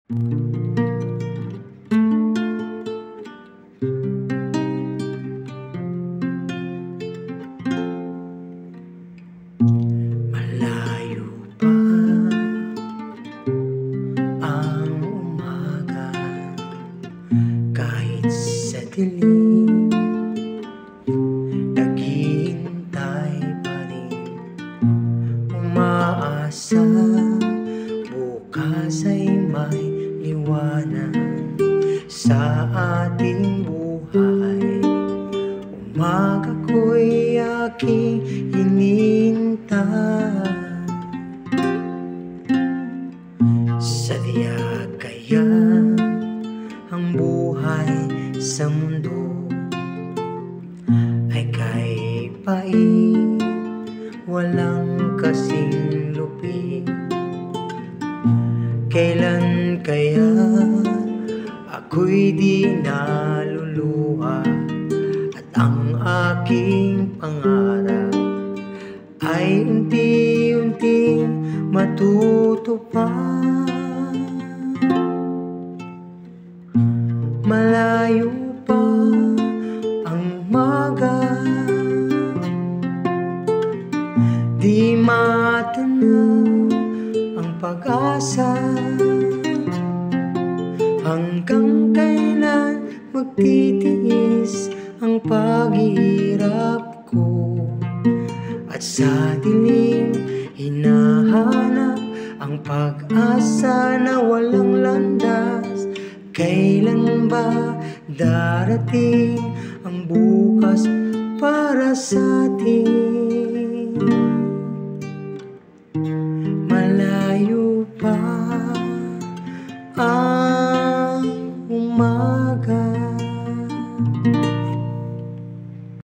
Malayo pa ang umaga, kahit sa dilim naghihintay pa rin, umaasa bukas ay may liwanag sa ating buhay. Umaga ko'y aking hinihintay, sadya kaya ang buhay sa mundo ay kahit walang kasing lupit. Kailan kaya ako'y di naluluha at ang aking pangarap ay unti-unting matutupad? Malayo pa ang umaga, di matanaw ang pag-asa. Hanggang kailan magtitiis ang paghihirap ko, at sa dilim hinahanap ang pag-asa na walang landas. Kailan ba darating ang bukas para sa atin? Malayo pa ang umaga.